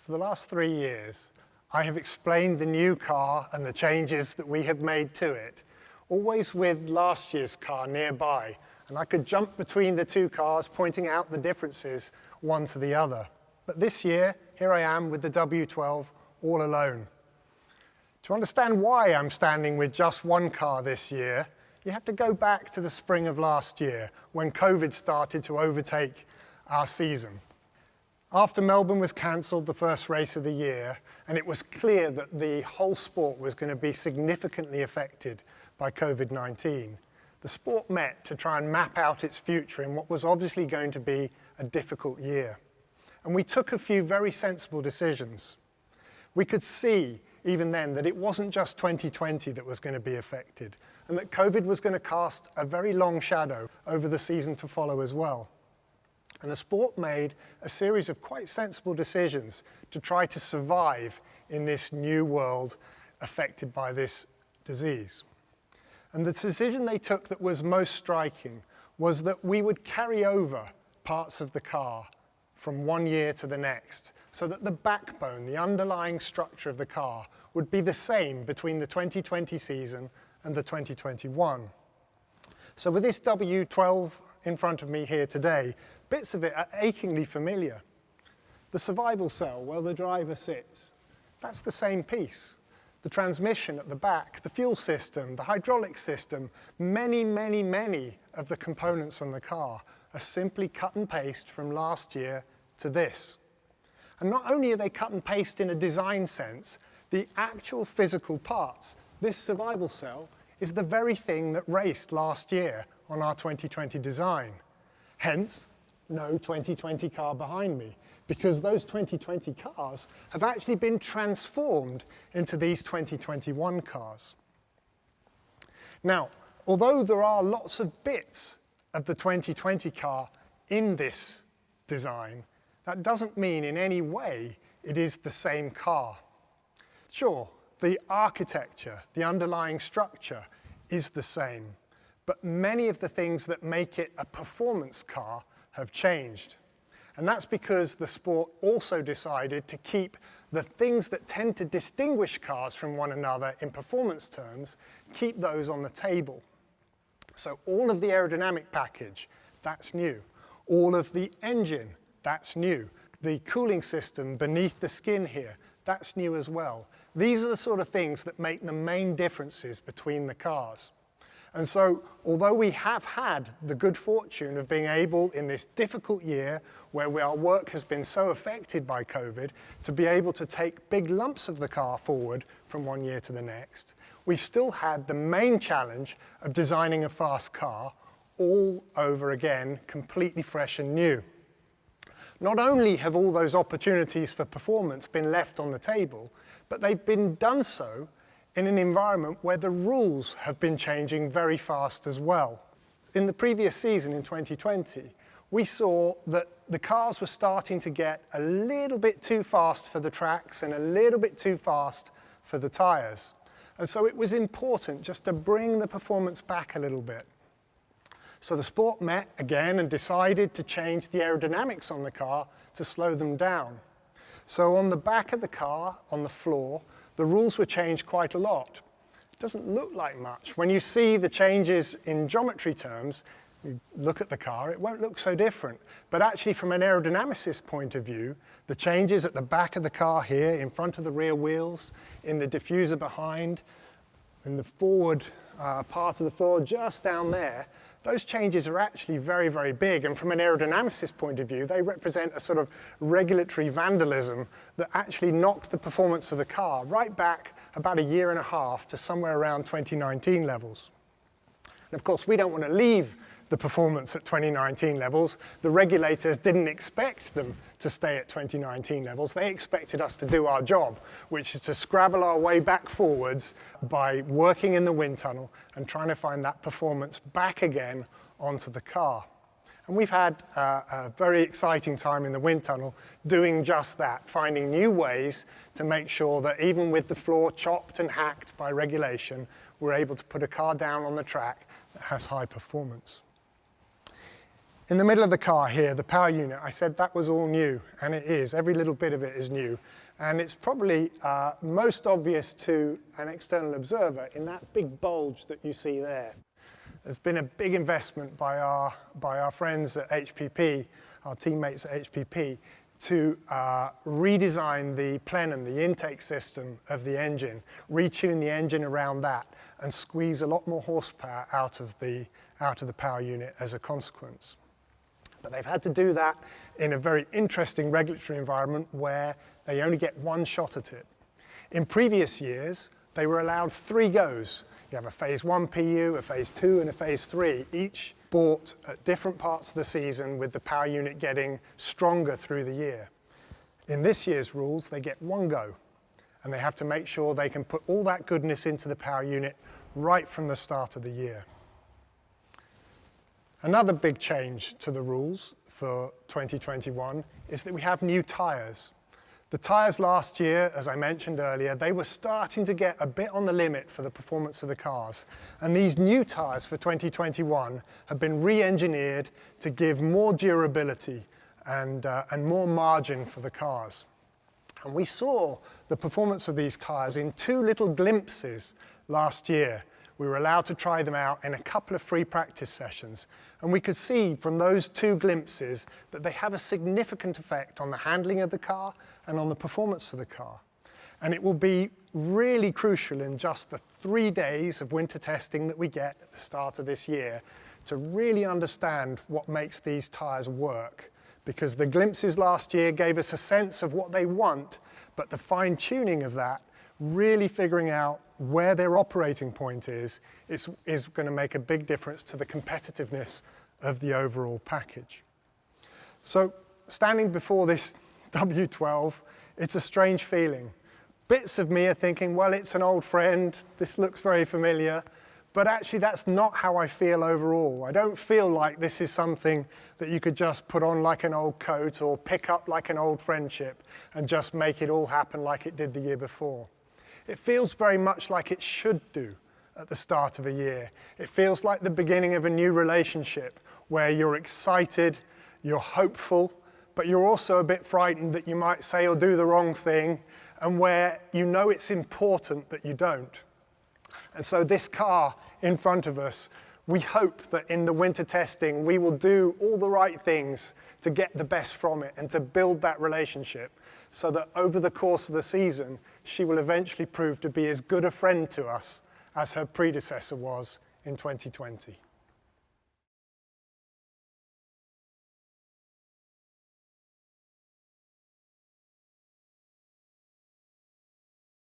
For the last 3 years, I have explained the new car and the changes that we have made to it, always with last year's car nearby, and I could jump between the two cars, pointing out the differences one to the other. But this year, here I am with the W12 all alone. To understand why I'm standing with just one car this year, you have to go back to the spring of last year, when COVID started to overtake our season. After Melbourne was cancelled, the first race of the year, and it was clear that the whole sport was going to be significantly affected by COVID-19, the sport met to try and map out its future in what was obviously going to be a difficult year. And we took a few very sensible decisions. We could see even then that it wasn't just 2020 that was going to be affected, and that COVID was going to cast a very long shadow over the season to follow as well. And the sport made a series of quite sensible decisions to try to survive in this new world affected by this disease. And the decision they took that was most striking was that we would carry over parts of the car from one year to the next, so that the backbone, the underlying structure of the car, would be the same between the 2020 season and the 2021. So with this W12 in front of me here today, bits of it are achingly familiar. The survival cell where the driver sits, that's the same piece. The transmission at the back, the fuel system, the hydraulic system, many of the components on the car are simply cut and paste from last year to this. And not only are they cut and paste in a design sense, the actual physical parts, this survival cell, is the very thing that raced last year on our 2020 design. Hence, no 2020 car behind me, because those 2020 cars have actually been transformed into these 2021 cars. Now, although there are lots of bits of the 2020 car in this design, that doesn't mean in any way it is the same car. Sure, the architecture, the underlying structure is the same, but many of the things that make it a performance car have changed. And that's because the sport also decided to keep the things that tend to distinguish cars from one another in performance terms, keep those on the table. So all of the aerodynamic package, that's new. All of the engine, that's new. The cooling system beneath the skin here, that's new as well. These are the sort of things that make the main differences between the cars. And so, although we have had the good fortune of being able, in this difficult year, where our work has been so affected by COVID, to be able to take big lumps of the car forward from one year to the next, we've still had the main challenge of designing a fast car all over again, completely fresh and new. Not only have all those opportunities for performance been left on the table, but they've been done so in an environment where the rules have been changing very fast as well. In the previous season, in 2020, we saw that the cars were starting to get a little bit too fast for the tracks and a little bit too fast for the tyres. And so it was important just to bring the performance back a little bit. So the sport met again and decided to change the aerodynamics on the car to slow them down. So on the back of the car, on the floor, the rules were changed quite a lot. It doesn't look like much. When you see the changes in geometry terms, you look at the car, it won't look so different. But actually, from an aerodynamicist point of view, the changes at the back of the car here, in front of the rear wheels, in the diffuser behind, in the forward part of the floor just down there, those changes are actually very big, and from an aerodynamicist point of view, they represent a sort of regulatory vandalism that actually knocked the performance of the car right back about 1.5 years to somewhere around 2019 levels. And of course, we don't want to leave the performance at 2019 levels. The regulators didn't expect them to stay at 2019 levels. They expected us to do our job, which is to scrabble our way back forwards by working in the wind tunnel and trying to find that performance back again onto the car. And we've had a very exciting time in the wind tunnel doing just that, finding new ways to make sure that even with the floor chopped and hacked by regulation, we're able to put a car down on the track that has high performance. In the middle of the car here, the power unit, I said that was all new, and it is. Every little bit of it is new. And it's probably most obvious to an external observer in that big bulge that you see there. There's been a big investment by our friends at HPP, our teammates at HPP, to redesign the plenum, the intake system of the engine, retune the engine around that, and squeeze a lot more horsepower out of the power unit as a consequence. But they've had to do that in a very interesting regulatory environment where they only get one shot at it. In previous years, they were allowed 3 goes. You have a phase 1 PU, a phase 2, and a phase 3, each bought at different parts of the season with the power unit getting stronger through the year. In this year's rules, they get 1 go, and they have to make sure they can put all that goodness into the power unit right from the start of the year. Another big change to the rules for 2021 is that we have new tyres. The tyres last year, as I mentioned earlier, they were starting to get a bit on the limit for the performance of the cars. And these new tyres for 2021 have been re-engineered to give more durability and more margin for the cars. And we saw the performance of these tyres in 2 little glimpses last year. We were allowed to try them out in a couple of free practice sessions. And we could see from those 2 glimpses that they have a significant effect on the handling of the car and on the performance of the car. And it will be really crucial in just the 3 days of winter testing that we get at the start of this year to really understand what makes these tyres work. Because the glimpses last year gave us a sense of what they want, but the fine-tuning of that, really figuring out where their operating point is going to make a big difference to the competitiveness of the overall package. So standing before this W12, it's a strange feeling. Bits of me are thinking, well, it's an old friend, this looks very familiar, but actually that's not how I feel overall. I don't feel like this is something that you could just put on like an old coat or pick up like an old friendship and just make it all happen like it did the year before. It feels very much like it should do at the start of a year. It feels like the beginning of a new relationship where you're excited, you're hopeful, but you're also a bit frightened that you might say or do the wrong thing, and where you know it's important that you don't. And so this car in front of us, we hope that in the winter testing we will do all the right things to get the best from it and to build that relationship so that over the course of the season she will eventually prove to be as good a friend to us as her predecessor was in 2020.